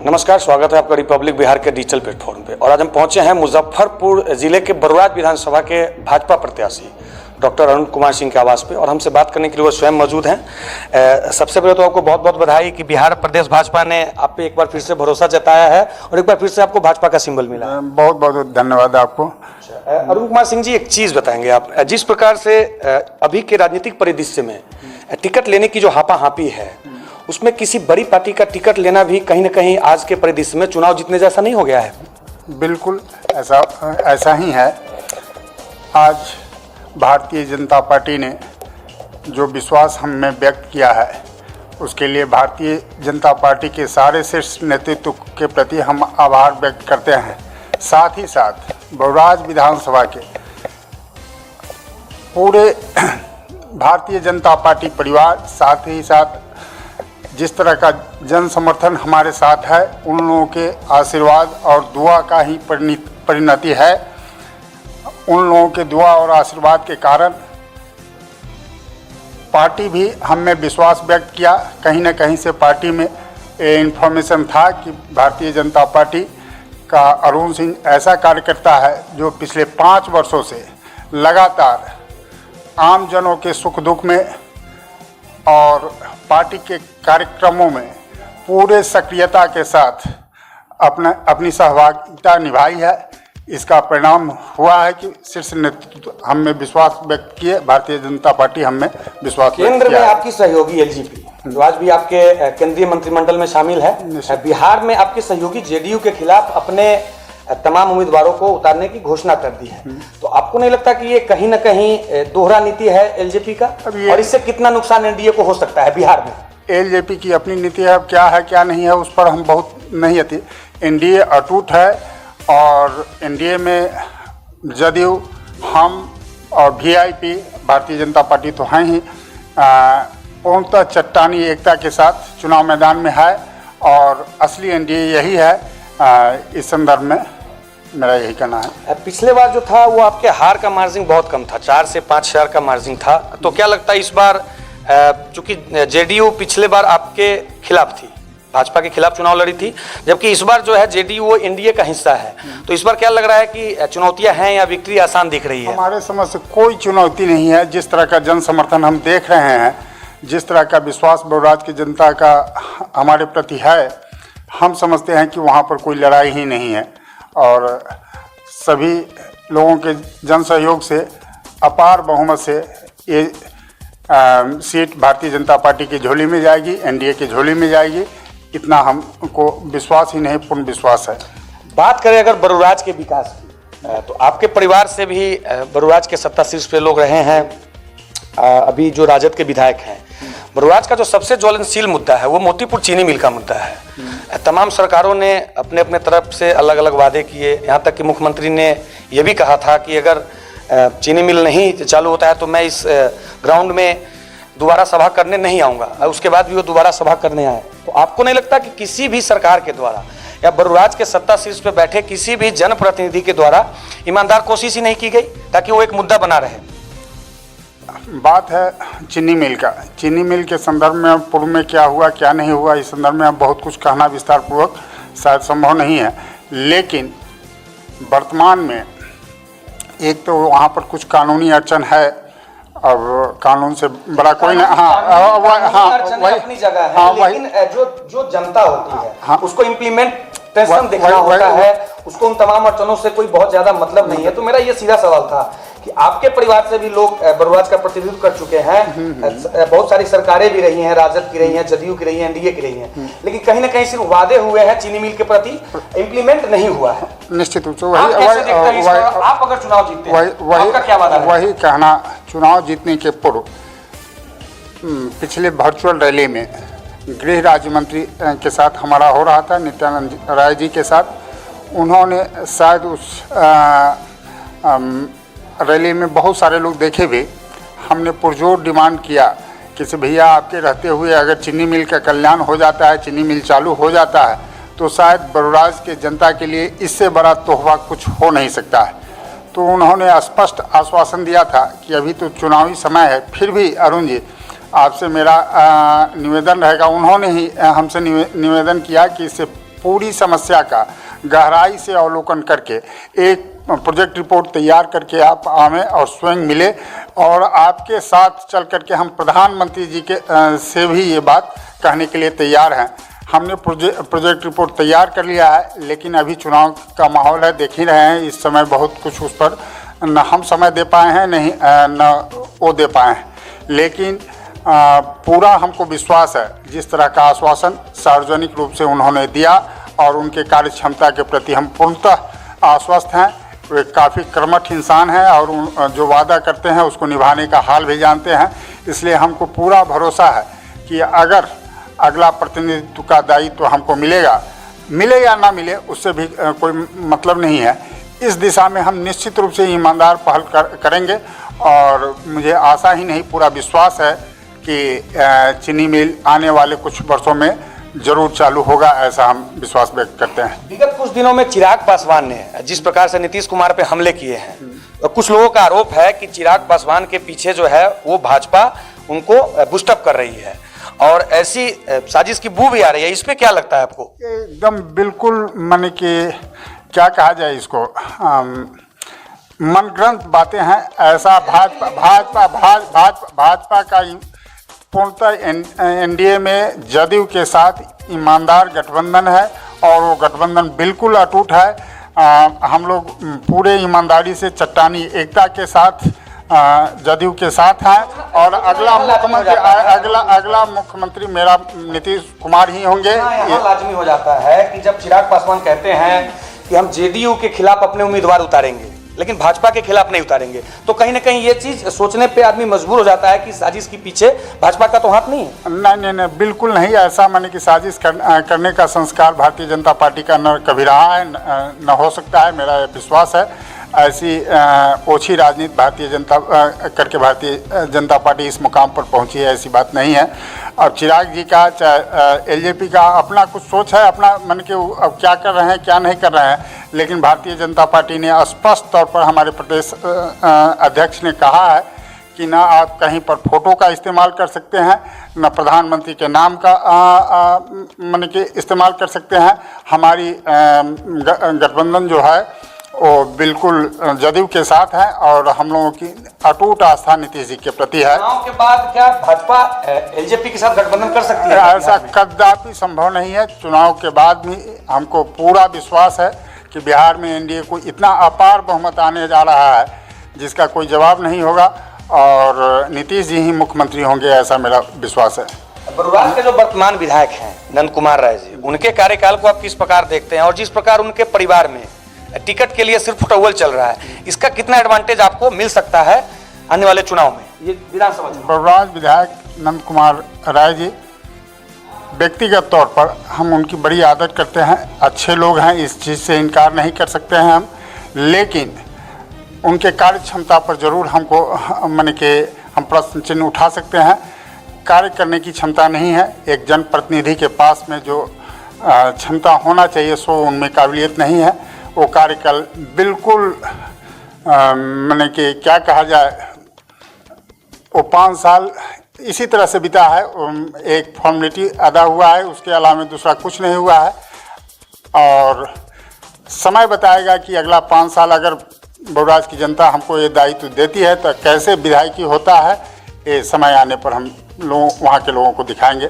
नमस्कार, स्वागत है आपका रिपब्लिक बिहार के डिजिटल प्लेटफॉर्म पे। और आज हम पहुंचे हैं मुजफ्फरपुर जिले के बरुराज विधानसभा के भाजपा प्रत्याशी डॉक्टर अरुण कुमार सिंह के आवास पे, और हमसे बात करने के लिए वो स्वयं मौजूद हैं। सबसे पहले तो आपको बहुत बहुत बधाई कि बिहार प्रदेश भाजपा ने आप पे एक बार फिर से भरोसा जताया है और एक बार फिर से आपको भाजपा का सिंबल मिला। बहुत बहुत धन्यवाद आपको। अरुण कुमार सिंह जी, एक चीज़ बताएंगे आप, जिस प्रकार से अभी के राजनीतिक परिदृश्य में टिकट लेने की जो हापाहापी है, उसमें किसी बड़ी पार्टी का टिकट लेना भी कहीं ना कहीं आज के परिदृश्य में चुनाव जीतने जैसा नहीं हो गया है? बिल्कुल ऐसा ही है। आज भारतीय जनता पार्टी ने जो विश्वास हम में व्यक्त किया है, उसके लिए भारतीय जनता पार्टी के सारे शीर्ष नेतृत्व के प्रति हम आभार व्यक्त करते हैं। साथ ही साथ बरुराज विधानसभा के पूरे भारतीय जनता पार्टी परिवार, साथ ही साथ जिस तरह का जन समर्थन हमारे साथ है, उन लोगों के आशीर्वाद और दुआ का ही परिणति है। उन लोगों के दुआ और आशीर्वाद के कारण पार्टी भी हम में विश्वास व्यक्त किया। कहीं ना कहीं से पार्टी में इन्फॉर्मेशन था कि भारतीय जनता पार्टी का अरुण सिंह ऐसा कार्यकर्ता है जो पिछले 5 वर्षों से लगातार आम जनों के सुख दुख में और पार्टी के कार्यक्रमों में पूरे सक्रियता के साथ अपनी सहभागिता निभाई है। इसका परिणाम हुआ है कि शीर्ष नेतृत्व हम में विश्वास व्यक्त किए, भारतीय जनता पार्टी हम में विश्वास व्यक्त किया। केंद्र में आपकी सहयोगी एलजेपी जो आज भी आपके केंद्रीय मंत्रिमंडल में शामिल है, बिहार में आपके सहयोगी जेडीयू के खिलाफ अपने तमाम उम्मीदवारों को उतारने की घोषणा कर दी है, तो आपको नहीं लगता कि ये कहीं ना कहीं दोहरा नीति है एलजेपी का, और इससे कितना नुकसान एनडीए को हो सकता है बिहार में? एलजेपी की अपनी नीति है, अब क्या नहीं है उस पर हम बहुत नहीं आती। एनडीए अटूट है और एनडीए में जदयू, हम और वीआईपी भारतीय जनता पार्टी तो हैं ही, पूर्णतः चट्टानी एकता के साथ चुनाव मैदान में है और असली एनडीए यही है। इस संदर्भ में मेरा यही कहना है। पिछले बार जो था वो आपके हार का मार्जिन बहुत कम था, 4 से 5 हजार का मार्जिन था, तो क्या लगता है इस बार, चूंकि जेडीयू पिछले बार आपके खिलाफ थी, भाजपा के खिलाफ चुनाव लड़ी थी, जबकि इस बार जो है जेडीयू वो एनडीए का हिस्सा है, तो इस बार क्या लग रहा है कि चुनौतियां हैं या विक्ट्री आसान दिख रही है? हमारे समझ से कोई चुनौती नहीं है। जिस तरह का जन समर्थन हम देख रहे हैं, जिस तरह का विश्वास बरुराज की जनता का हमारे प्रति है, हम समझते हैं कि वहाँ पर कोई लड़ाई ही नहीं है और सभी लोगों के जन सहयोग से अपार बहुमत से ये सीट भारतीय जनता पार्टी की झोली में जाएगी, एनडीए की झोली में जाएगी। इतना हमको विश्वास ही नहीं, पूर्ण विश्वास है। बात करें अगर बरुराज के विकास की, तो आपके परिवार से भी बरुराज के सत्ता शीर्ष पे लोग रहे हैं, अभी जो राजद के विधायक हैं। बरुराज का जो सबसे ज्वलनशील मुद्दा है वो मोतीपुर चीनी मिल का मुद्दा है। तमाम सरकारों ने अपने अपने तरफ से अलग अलग वादे किए, यहाँ तक कि मुख्यमंत्री ने यह भी कहा था कि अगर चीनी मिल नहीं चालू होता है तो मैं इस ग्राउंड में दोबारा सभा करने नहीं आऊँगा, उसके बाद भी वो दोबारा सभा करने आए। तो आपको नहीं लगता कि किसी भी सरकार के द्वारा या बरुराज के सत्ता शीर्ष पे बैठे किसी भी जनप्रतिनिधि के द्वारा ईमानदार कोशिश ही नहीं की गई ताकि वो एक मुद्दा बना रहे? बात है चीनी मिल का। चीनी मिल के संदर्भ में पूर्व में क्या हुआ क्या नहीं हुआ, इस संदर्भ में अब बहुत कुछ कहना विस्तार पूर्वक शायद संभव नहीं है, लेकिन वर्तमान में एक तो वहाँ पर कुछ कानूनी अड़चन है। अब कानून से बड़ा कोई नहीं। अपनी जगह है, लेकिन जो जनता होती है उसको इम्प्लीमेंटेशन दिखाना होता है, उसको उन तमाम अड़चनों से कोई बहुत ज्यादा मतलब नहीं है। तो मेरा ये सीधा सवाल था कि आपके परिवार से भी लोग बरुराज का प्रतिनिधित्व कर चुके हैं, बहुत सारी सरकारें भी रही हैं, राजद की रही हैं, जदयू की रही हैं, एनडीए की रही हैं, लेकिन कहीं ना कहीं सिर्फ वादे हुए हैं, चीनी मिल के प्रति इम्प्लीमेंट नहीं हुआ है। निश्चित रूप से आप अगर चुनाव जीतते हैं आपका क्या वादा है? वही कहना, चुनाव जीतने के पूर्व पिछले वर्चुअल रैली में गृह राज्य मंत्री के साथ हमारा हो रहा था, नित्यानंद राय जी के साथ। उन्होंने शायद उस रैली में बहुत सारे लोग देखे भी, हमने पुरजोर डिमांड किया कि भैया आपके रहते हुए अगर चीनी मिल का कल्याण हो जाता है, चीनी मिल चालू हो जाता है, तो शायद बरुराज के जनता के लिए इससे बड़ा तोहफा कुछ हो नहीं सकता है। तो उन्होंने स्पष्ट आश्वासन दिया था कि अभी तो चुनावी समय है, फिर भी अरुण जी आपसे मेरा निवेदन रहेगा। उन्होंने ही हमसे निवेदन किया कि इससे पूरी समस्या का गहराई से अवलोकन करके एक प्रोजेक्ट रिपोर्ट तैयार करके आप आवें और स्वयं मिले, और आपके साथ चल करके हम प्रधानमंत्री जी के से भी ये बात कहने के लिए तैयार हैं। हमने प्रोजेक्ट रिपोर्ट तैयार कर लिया है, लेकिन अभी चुनाव का माहौल है, देख ही रहे हैं इस समय बहुत कुछ उस पर न हम समय दे पाए हैं न वो दे पाए हैं, लेकिन पूरा हमको विश्वास है जिस तरह का आश्वासन सार्वजनिक रूप से उन्होंने दिया और उनके कार्य क्षमता के प्रति हम पूर्णतः आश्वस्त हैं। वे काफ़ी कर्मठ इंसान हैं और जो वादा करते हैं उसको निभाने का हाल भी जानते हैं, इसलिए हमको पूरा भरोसा है कि अगर अगला प्रतिनिधित्व का दायित्व हमको मिले या ना मिले उससे भी कोई मतलब नहीं है। इस दिशा में हम निश्चित रूप से ईमानदार पहल करेंगे और मुझे आशा ही नहीं पूरा विश्वास है कि चीनी मिल आने वाले कुछ वर्षों में जरूर चालू होगा, ऐसा हम विश्वास व्यक्त करते हैं। विगत कुछ दिनों में चिराग पासवान ने जिस प्रकार से नीतीश कुमार पे हमले किए हैं, कुछ लोगों का आरोप है कि चिराग पासवान के पीछे जो है वो भाजपा उनको बूस्टअप कर रही है और ऐसी साजिश की बू भी आ रही है। इस पे क्या लगता है आपको? एकदम बिल्कुल माने कि क्या कहा जाए इसको, मनगढ़ंत बातें हैं। ऐसा भाजपा का पूर्णतः एनडीए में जदयू के साथ ईमानदार गठबंधन है और वो गठबंधन बिल्कुल अटूट है। हम लोग पूरे ईमानदारी से चट्टानी एकता के साथ जदयू के साथ हैं और अगला मुख्यमंत्री मेरा नीतीश कुमार ही होंगे। ये लाजमी हो जाता है कि जब चिराग पासवान कहते हैं कि हम जेडीयू के खिलाफ अपने उम्मीदवार उतारेंगे लेकिन भाजपा के खिलाफ नहीं उतारेंगे, तो कहीं ना कहीं ये चीज सोचने पे आदमी मजबूर हो जाता है कि साजिश के पीछे भाजपा का तो हाथ नहीं है। नहीं, बिल्कुल नहीं। ऐसा माने कि साजिश करने का संस्कार भारतीय जनता पार्टी का न कभी रहा है न हो सकता है, मेरा विश्वास है। ऐसी ओछी राजनीति भारतीय जनता पार्टी इस मुकाम पर पहुंची है, ऐसी बात नहीं है। अब चिराग जी का चाहे एलजेपी का अपना कुछ सोच है, अपना मन के अब क्या कर रहे हैं क्या नहीं कर रहे हैं, लेकिन भारतीय जनता पार्टी ने स्पष्ट तौर पर हमारे प्रदेश अध्यक्ष ने कहा है कि ना आप कहीं पर फोटो का इस्तेमाल कर सकते हैं, न प्रधानमंत्री के नाम का मन के इस्तेमाल कर सकते हैं। हमारी गठबंधन जो है वो बिल्कुल जदयू के साथ है और हम लोगों की अटूट आस्था नीतीश जी के प्रति है। चुनाव के बाद क्या भाजपा एलजेपी के साथ गठबंधन कर सकती है? ऐसा कदापि संभव नहीं है। चुनाव के बाद भी हमको पूरा विश्वास है कि बिहार में एनडीए को इतना अपार बहुमत आने जा रहा है जिसका कोई जवाब नहीं होगा और नीतीश जी ही मुख्यमंत्री होंगे, ऐसा मेरा विश्वास है। बरुराज के जो वर्तमान विधायक हैं नंद कुमार राय जी, उनके कार्यकाल को आप किस प्रकार देखते हैं और जिस प्रकार उनके परिवार में टिकट के लिए सिर्फ फुटबॉल चल रहा है, इसका कितना एडवांटेज आपको मिल सकता है आने वाले चुनाव में? ये विधानसभा चुनाव। बरुराज विधायक नंद कुमार राय जी, व्यक्तिगत तौर पर हम उनकी बड़ी आदर करते हैं, अच्छे लोग हैं, इस चीज़ से इनकार नहीं कर सकते हैं हम, लेकिन उनके कार्य क्षमता पर जरूर हमको माने कि हम प्रश्न चिन्ह उठा सकते हैं। कार्य करने की क्षमता नहीं है। एक जनप्रतिनिधि के पास में जो क्षमता होना चाहिए सो उनमें काबिलियत नहीं है। वो कार्यकाल बिल्कुल माने कि क्या कहा जाए, वो 5 साल इसी तरह से बिता है, एक फॉर्मेलिटी अदा हुआ है, उसके अलावा दूसरा कुछ नहीं हुआ है और समय बताएगा कि अगला 5 साल अगर बरुराज की जनता हमको ये दायित्व देती है तो कैसे विधायकी होता है, ये समय आने पर हम लोग वहाँ के लोगों को दिखाएंगे।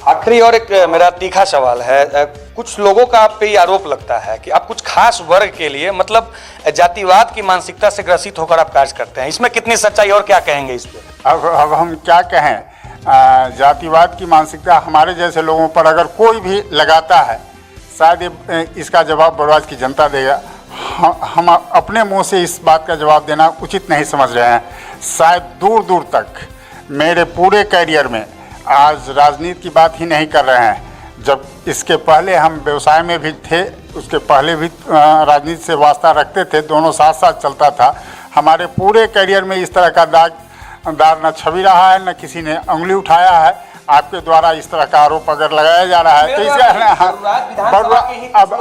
आखिरी और एक मेरा तीखा सवाल है, कुछ लोगों का आप पे ये आरोप लगता है कि आप कुछ खास वर्ग के लिए मतलब जातिवाद की मानसिकता से ग्रसित होकर आप कार्य करते हैं, इसमें कितनी सच्चाई और क्या कहेंगे इस पे? अब हम क्या कहें, जातिवाद की मानसिकता हमारे जैसे लोगों पर अगर कोई भी लगाता है, शायद इसका जवाब बरुराज की जनता देगा। हम अपने मुंह से इस बात का जवाब देना उचित नहीं समझ रहे हैं। शायद दूर दूर तक मेरे पूरे करियर में आज राजनीति की बात ही नहीं कर रहे हैं। जब इसके पहले हम व्यवसाय में भी थे, उसके पहले भी राजनीति से वास्ता रखते थे, दोनों साथ साथ चलता था। हमारे पूरे करियर में इस तरह का दाग न छवि रहा है, न किसी ने उंगली उठाया है। आपके द्वारा इस तरह का आरोप अगर लगाया जा रहा है तो अब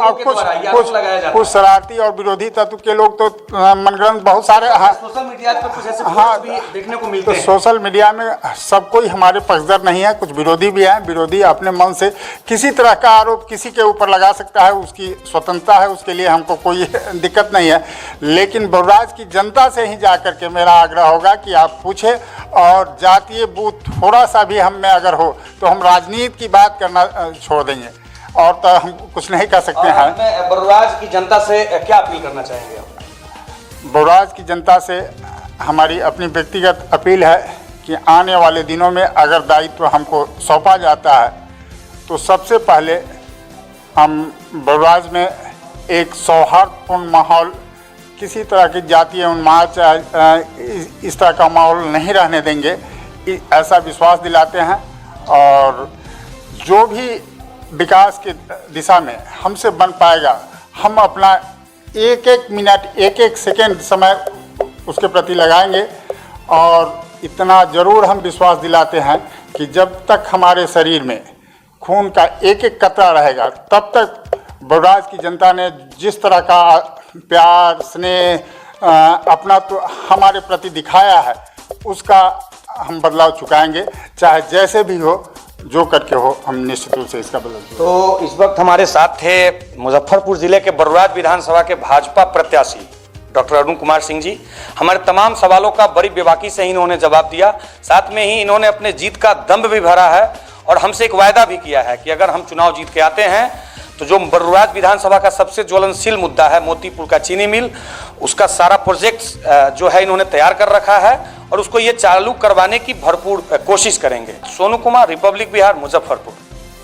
कुछ शरारती और विरोधी तत्व के लोग तो मनगढ़ंत बहुत सारे सोशल मीडिया पे कुछ ऐसे भी देखने को मिलते हैं। सोशल मीडिया में सब कोई हमारे पक्षधर नहीं है, कुछ विरोधी भी हैं। विरोधी अपने मन से किसी तरह का आरोप किसी के ऊपर लगा सकता है, उसकी स्वतंत्रता है, उसके लिए हमको कोई दिक्कत नहीं है। लेकिन बरूराज की जनता से ही जा करके मेरा आग्रह होगा कि आप पूछें, और जातीय बूथ थोड़ा सा भी हम में अगर हो तो हम राजनीति की बात करना छोड़ देंगे, और तो हम कुछ नहीं कर सकते हैं। बरूराज की जनता से क्या अपील करना चाहेंगे? बरूराज की जनता से हमारी अपनी व्यक्तिगत अपील है कि आने वाले दिनों में अगर दायित्व हमको सौंपा जाता है तो सबसे पहले हम बरूराज में एक सौहार्दपूर्ण माहौल, किसी तरह की जातीय उन्माद इस तरह का माहौल नहीं रहने देंगे, ऐसा विश्वास दिलाते हैं। और जो भी विकास की दिशा में हमसे बन पाएगा, हम अपना एक एक मिनट एक एक सेकेंड समय उसके प्रति लगाएंगे। और इतना ज़रूर हम विश्वास दिलाते हैं कि जब तक हमारे शरीर में खून का एक एक कतरा रहेगा तब तक बरूराज की जनता ने जिस तरह का प्यार स्नेह अपना तो हमारे प्रति दिखाया है, उसका हम बदलाव चुकाएंगे, चाहे जैसे भी हो, जो करके हो, हम निश्चित रूप से इसका बदलाव। तो इस वक्त हमारे साथ थे मुजफ्फरपुर जिले के बरूराज विधानसभा के भाजपा प्रत्याशी डॉक्टर अरुण कुमार सिंह जी। हमारे तमाम सवालों का बड़ी बेबाकी से इन्होंने जवाब दिया, साथ में ही इन्होंने अपने जीत का दम्भ भी भरा है और हमसे एक वायदा भी किया है कि अगर हम चुनाव जीत के आते हैं तो जो बरूराज विधानसभा का सबसे ज्वलनशील मुद्दा है मोतीपुर का चीनी मिल, उसका सारा प्रोजेक्ट जो है इन्होंने तैयार कर रखा है और उसको ये चालू करवाने की भरपूर कोशिश करेंगे। सोनू कुमार, रिपब्लिक बिहार, मुजफ्फरपुर।